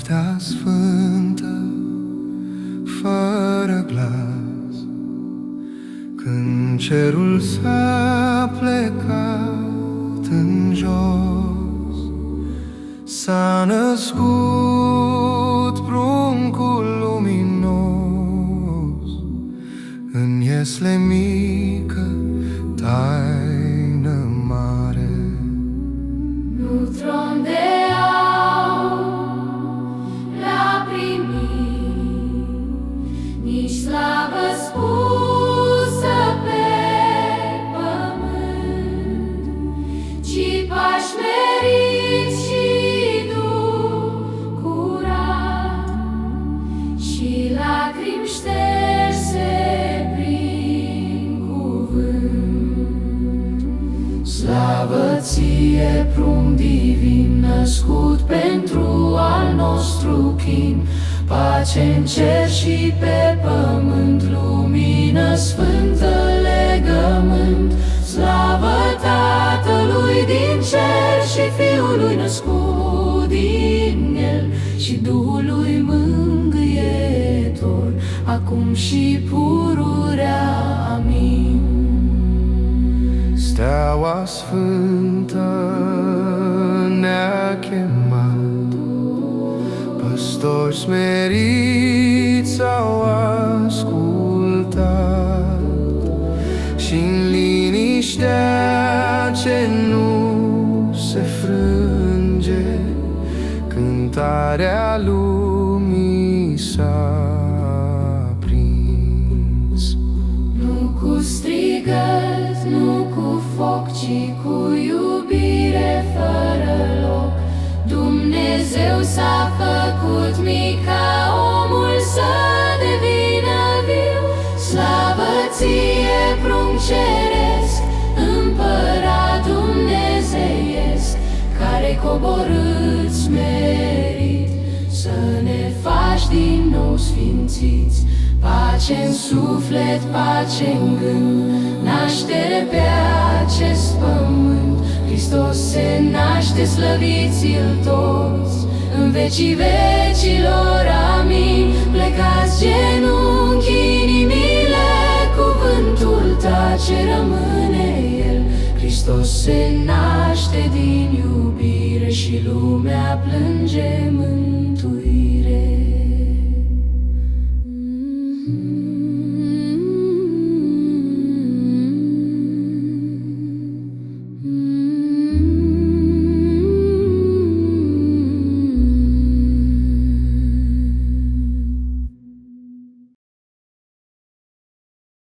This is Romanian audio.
noaptea sfântă, fără glas, când cerul s-a plecat în jos, s-a născut pruncul luminos în iesle mică, taină mare. Nu tron de l-a primit, nici slavă spusă pe pământ, ci pași meriți și duh curat și lacrimi șterse prin cuvânt. Slavă ție, prunc divin, născut pentru al nostru chin, pace în cer și pe pământ, lumină sfântă, legământ. Slavă Tatălui din cer și Fiului născut din el și Duhului mângâietor, acum și pururea. Amin. Steaua sfântă ne-a chemat, păstori smeriți au ascultat, și-n liniștea ce nu se frânge, cântarea lumii s-a prins. Nu cu strigăt, nu cu foc, ci cu iubire fără loc. Dumnezeu s-a făcut mic ca omul să devină viu. Slavă ție, prunc ceresc, împărat dumnezeiesc, care coborât smerit să ne faci din nou sfințiți. Pace-n suflet, pace-n gând, naștere pe acest pământ. Hristos se naște, slăviți-l toți în vecii vecilor. Amin. Plecați genunchii, inimile, cuvântul tace, rămâne el. Hristos se naște din iubire și lumea plânge mântuire.